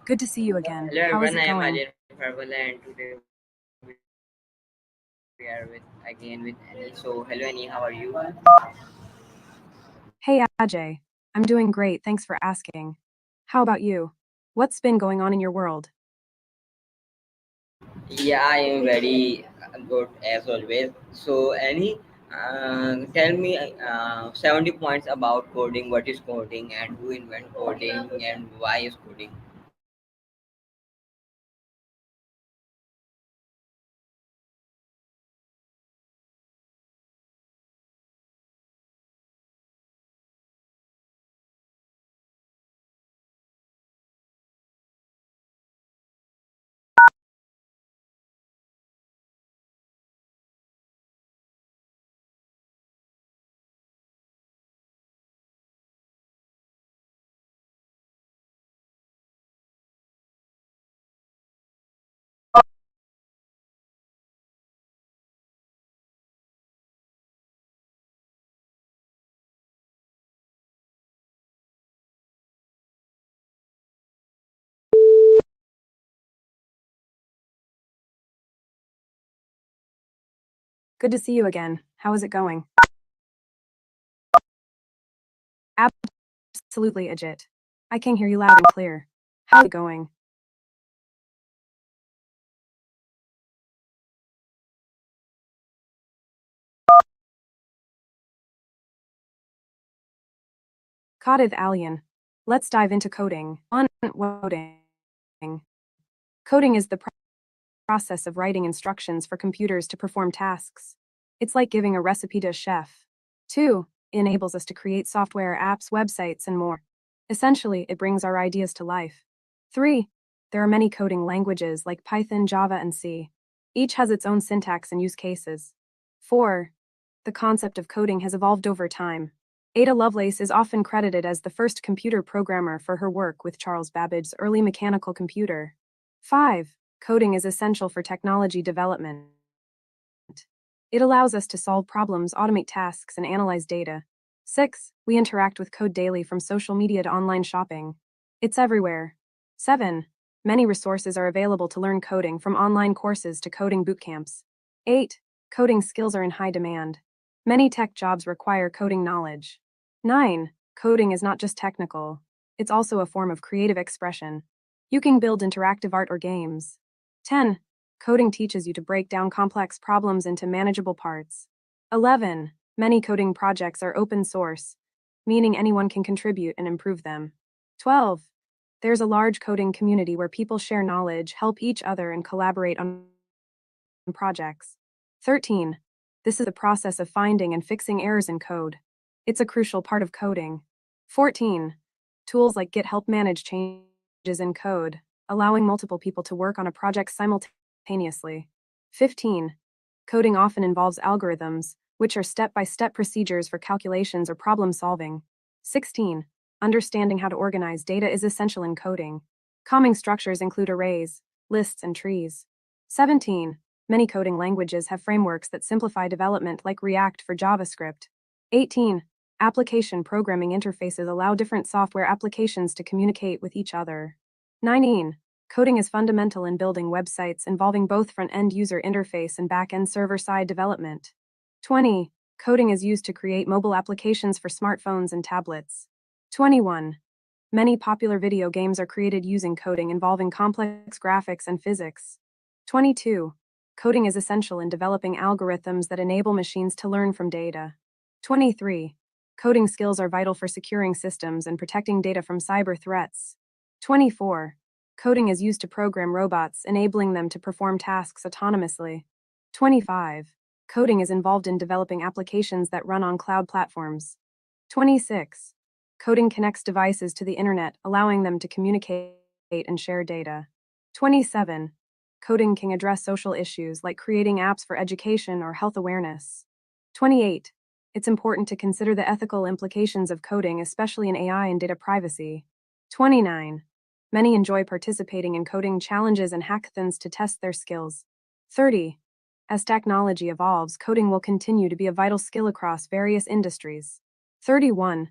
Good to see you again. Hello How is everyone, it I am going? Alyan Fiverrwala and today we are again with Annie. So hello Annie, how are you? Hey Ajay. I'm doing great, thanks for asking. How about you? What's been going on in your world? Yeah, I am very good as always. So Annie, tell me 70 points about coding. What is coding and who invent coding and why is coding? Good to see you again. How is it going? Absolutely, Ajit. I can hear you loud and clear. How is it going? Kadith Alyan. Let's dive into coding. On coding. Coding is the process of writing instructions for computers to perform tasks. It's like giving a recipe to a chef. 2. Enables us to create software, apps, websites, and more. Essentially, it brings our ideas to life. 3. There are many coding languages like Python, Java, and C. Each has its own syntax and use cases. 4. The concept of coding has evolved over time. Ada Lovelace is often credited as the first computer programmer for her work with Charles Babbage's early mechanical computer. 5. Coding is essential for technology development. It allows us to solve problems, automate tasks, and analyze data. 6. We interact with code daily from social media to online shopping. It's everywhere. 7. Many resources are available to learn coding from online courses to coding bootcamps. 8. Coding skills are in high demand. Many tech jobs require coding knowledge. 9. Coding is not just technical, it's also a form of creative expression. You can build interactive art or games. 10. Coding teaches you to break down complex problems into manageable parts. 11. Many coding projects are open source, meaning anyone can contribute and improve them. 12. There's a large coding community where people share knowledge, help each other, and collaborate on projects. 13. This is the process of finding and fixing errors in code. It's a crucial part of coding. 14. Tools like Git help manage changes in code, allowing multiple people to work on a project simultaneously. 15. Coding often involves algorithms, which are step-by-step procedures for calculations or problem solving. 16. Understanding how to organize data is essential in coding. Common structures include arrays, lists, and trees. 17. Many coding languages have frameworks that simplify development like React for JavaScript. 18. Application programming interfaces allow different software applications to communicate with each other. 19. Coding is fundamental in building websites involving both front-end user interface and back-end server-side development. 20. Coding is used to create mobile applications for smartphones and tablets. 21. Many popular video games are created using coding involving complex graphics and physics. 22. Coding is essential in developing algorithms that enable machines to learn from data. 23. Coding skills are vital for securing systems and protecting data from cyber threats. 24. Coding is used to program robots, enabling them to perform tasks autonomously. 25. Coding is involved in developing applications that run on cloud platforms. 26. Coding connects devices to the internet, allowing them to communicate and share data. 27. Coding can address social issues like creating apps for education or health awareness. 28. It's important to consider the ethical implications of coding, especially in AI and data privacy. 29. Many enjoy participating in coding challenges and hackathons to test their skills. 30. As technology evolves, coding will continue to be a vital skill across various industries. 31.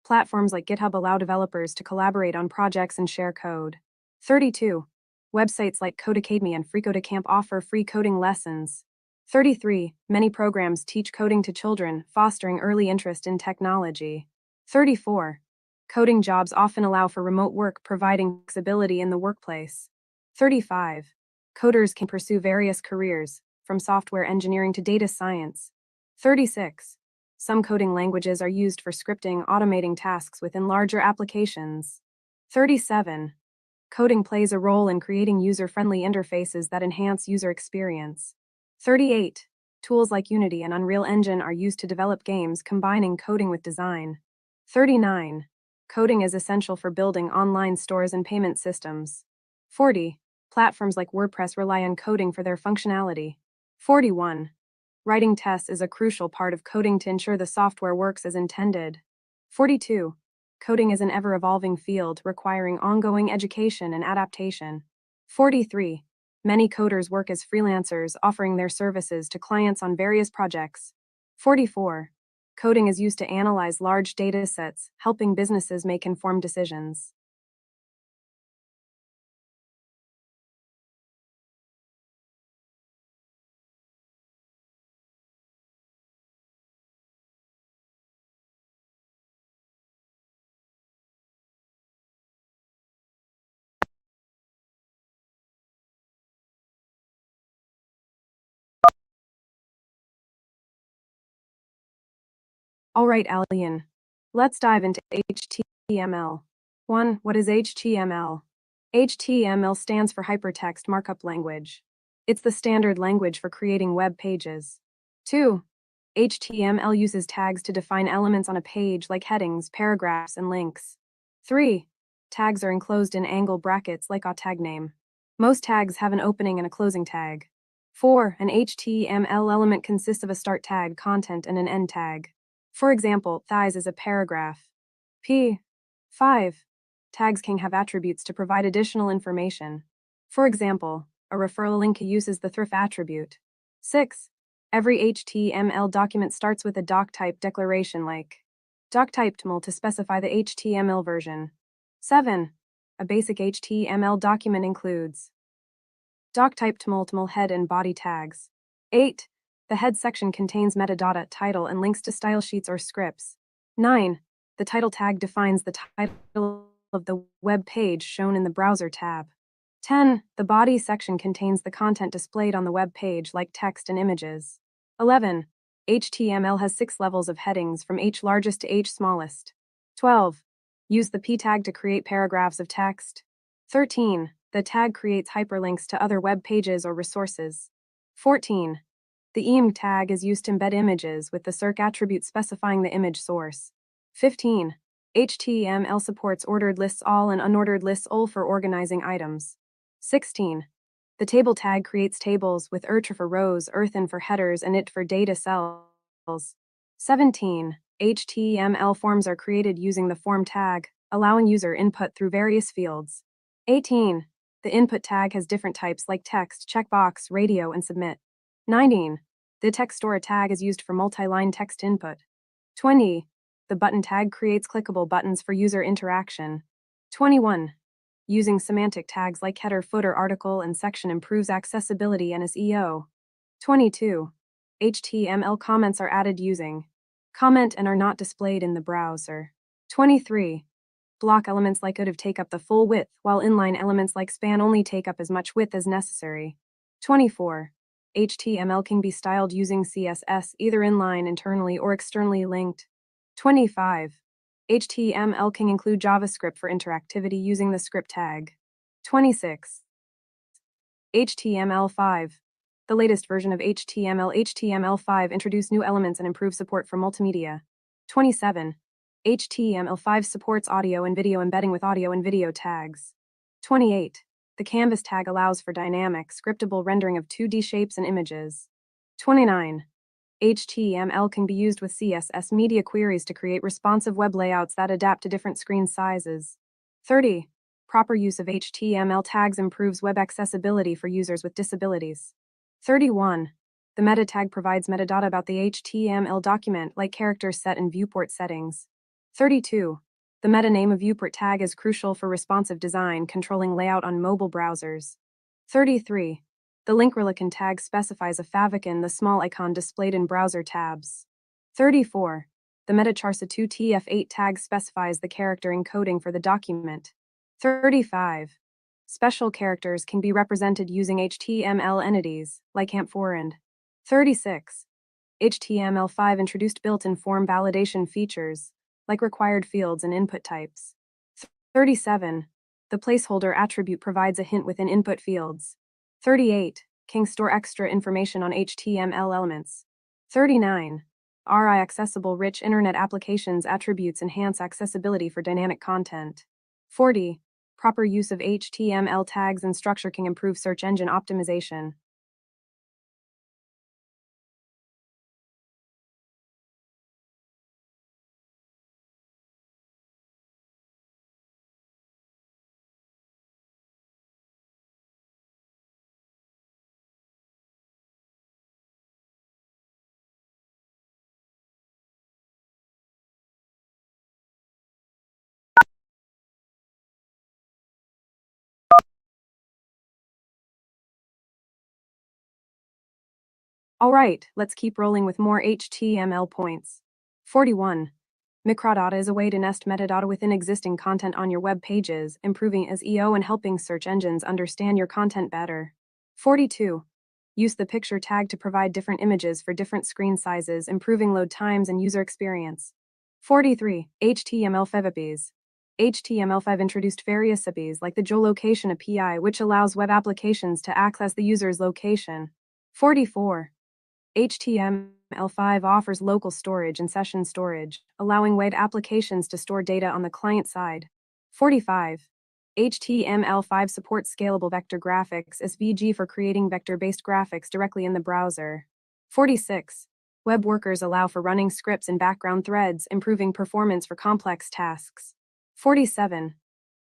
Platforms like GitHub allow developers to collaborate on projects and share code. 32. Websites like Codecademy and FreeCodeCamp offer free coding lessons. 33. Many programs teach coding to children, fostering early interest in technology. 34. Coding jobs often allow for remote work, providing flexibility in the workplace. 35. Coders can pursue various careers, from software engineering to data science. 36. Some coding languages are used for scripting, automating tasks within larger applications. 37. Coding plays a role in creating user-friendly interfaces that enhance user experience. 38. Tools like Unity and Unreal Engine are used to develop games, combining coding with design. 39. Coding is essential for building online stores and payment systems. 40. Platforms like WordPress rely on coding for their functionality. 41. Writing tests is a crucial part of coding to ensure the software works as intended. 42. Coding is an ever-evolving field requiring ongoing education and adaptation. 43. Many coders work as freelancers, offering their services to clients on various projects. 44. Coding is used to analyze large data sets, helping businesses make informed decisions. Alright, Alyan. Let's dive into HTML. 1. What is HTML? HTML stands for Hypertext Markup Language. It's the standard language for creating web pages. 2. HTML uses tags to define elements on a page like headings, paragraphs, and links. 3. Tags are enclosed in angle brackets like a tag name. Most tags have an opening and a closing tag. 4. An HTML element consists of a start tag, content, and an end tag. For example, thighs is a paragraph. 5. Tags can have attributes to provide additional information. For example, a referral link uses the href attribute. 6. Every HTML document starts with a doc-type declaration like doc-typed to specify the HTML version. 7. A basic HTML document includes doc-typed head and body tags. 8. The head section contains metadata, title, and links to style sheets or scripts. 9. The title tag defines the title of the web page shown in the browser tab. 10. The body section contains the content displayed on the web page like text and images. 11. HTML has 6 levels of headings from H largest to H smallest. 12. Use the p tag to create paragraphs of text. 13. The tag creates hyperlinks to other web pages or resources. 14. The eim tag is used to embed images with the circ attribute specifying the image source. 15. HTML supports ordered lists all and unordered lists all for organizing items. 16. The table tag creates tables with rt for rows, earthen for headers, and it for data cells. 17. HTML forms are created using the form tag, allowing user input through various fields. 18. The input tag has different types like text, checkbox, radio, and submit. 19. The text store tag is used for multi-line text input. 20. The button tag creates clickable buttons for user interaction. 21. Using semantic tags like header, footer, article, and section improves accessibility and SEO. 22. HTML comments are added using comment and are not displayed in the browser. 23. Block elements like could take up the full width, while inline elements like span only take up as much width as necessary. 24. HTML can be styled using CSS, either inline, internally, or externally linked. 25. HTML can include JavaScript for interactivity using the script tag. 26. HTML5. The latest version of HTML5 introduced new elements and improved support for multimedia. 27. HTML5 supports audio and video embedding with audio and video tags. 28. The canvas tag allows for dynamic, scriptable rendering of 2D shapes and images. 29. HTML can be used with CSS media queries to create responsive web layouts that adapt to different screen sizes. 30. Proper use of HTML tags improves web accessibility for users with disabilities. 31. The meta tag provides metadata about the HTML document, like character set and viewport settings. 32. The meta name of viewport tag is crucial for responsive design, controlling layout on mobile browsers. 33. The link relican tag specifies a favicon, the small icon displayed in browser tabs. 34. The metacharsa2tf8 tag specifies the character encoding for the document. 35. Special characters can be represented using HTML entities, like AmpForend. 36. HTML5 introduced built-in form validation features, like required fields and input types. 37. The placeholder attribute provides a hint within input fields. 38. Can store extra information on HTML elements. 39. RI accessible rich internet applications attributes enhance accessibility for dynamic content. 40. Proper use of HTML tags and structure can improve search engine optimization. Alright, let's keep rolling with more HTML points. 41. Microdata is a way to nest metadata within existing content on your web pages, improving SEO and helping search engines understand your content better. 42. Use the picture tag to provide different images for different screen sizes, improving load times and user experience. 43. HTML5 APIs. HTML5 introduced various APIs like the geolocation API, which allows web applications to access the user's location. 44. HTML5 offers local storage and session storage, allowing web applications to store data on the client side. 45. HTML5 supports scalable vector graphics (SVG) for creating vector-based graphics directly in the browser. 46. Web workers allow for running scripts in background threads, improving performance for complex tasks. 47.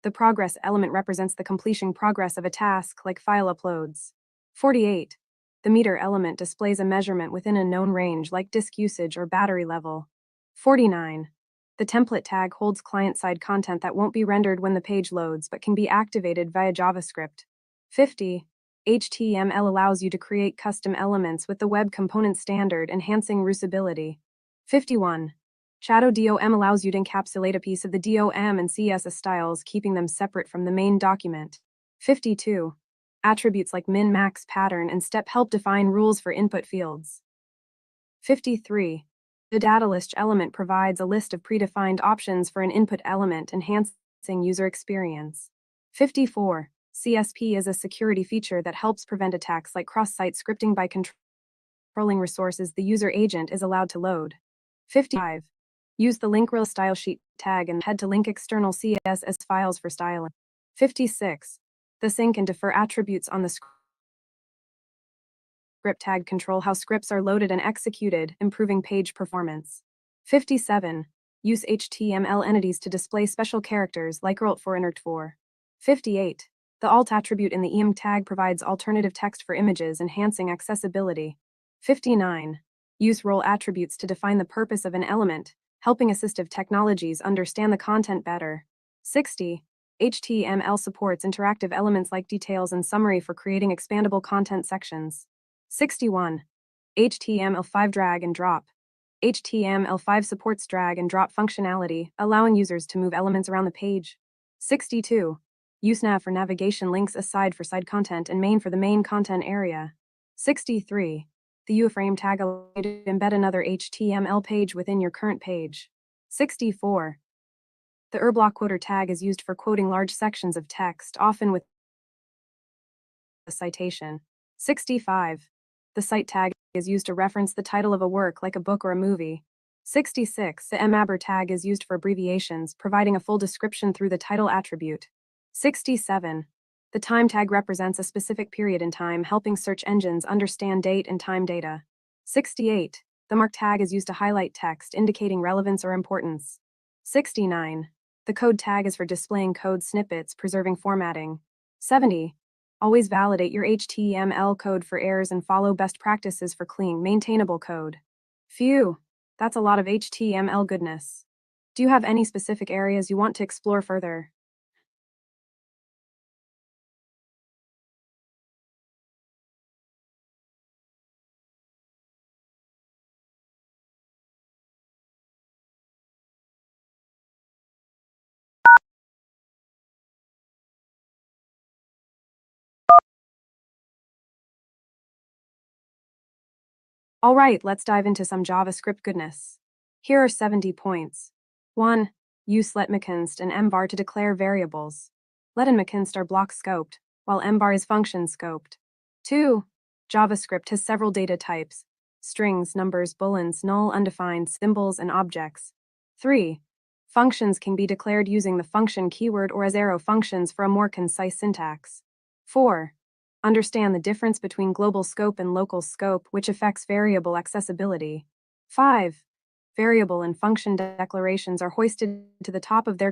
The progress element represents the completion progress of a task, like file uploads. 48. The meter element displays a measurement within a known range, like disk usage or battery level. 49. The template tag holds client-side content that won't be rendered when the page loads but can be activated via JavaScript. 50. HTML allows you to create custom elements with the Web Component Standard, enhancing reusability. 51. Shadow DOM allows you to encapsulate a piece of the DOM and CSS styles, keeping them separate from the main document. 52. Attributes like min, max, pattern, and step help define rules for input fields. 53. The data list element provides a list of predefined options for an input element, enhancing user experience. 54. CSP is a security feature that helps prevent attacks like cross-site scripting by controlling resources the user agent is allowed to load. 55. Use the link rel style sheet tag and head to link external CSS files for styling. 56. The sync and defer attributes on the script tag control how scripts are loaded and executed, improving page performance. 57. Use HTML entities to display special characters like alt for and ert for. 58. The alt attribute in the EM tag provides alternative text for images, enhancing accessibility. 59. Use role attributes to define the purpose of an element, helping assistive technologies understand the content better. 60. HTML supports interactive elements like details and summary for creating expandable content sections. 61. HTML5 drag and drop. HTML5 supports drag and drop functionality, allowing users to move elements around the page. 62. Use nav for navigation links aside for side content and main for the main content area. 63. The UFrame tag allows you to embed another HTML page within your current page. 64. The block quoter tag is used for quoting large sections of text, often with a citation. 65. The cite tag is used to reference the title of a work like a book or a movie. 66. The mabber tag is used for abbreviations, providing a full description through the title attribute. 67. The time tag represents a specific period in time, helping search engines understand date and time data. 68. The mark tag is used to highlight text, indicating relevance or importance. 69. The code tag is for displaying code snippets, preserving formatting. 70. Always validate your HTML code for errors and follow best practices for clean, maintainable code. Phew, that's a lot of HTML goodness. Do you have any specific areas you want to explore further? Alright, let's dive into some JavaScript goodness. Here are 70 points. 1. Use letMcconst and mvar to declare variables. Let and mcconst are block scoped, while mvar is function scoped. 2. JavaScript has several data types: strings, numbers, booleans, null, undefined, symbols, and objects. 3. Functions can be declared using the function keyword or as arrow functions for a more concise syntax. 4. Understand the difference between global scope and local scope, which affects variable accessibility. 5. Variable and function declarations are hoisted to the top of their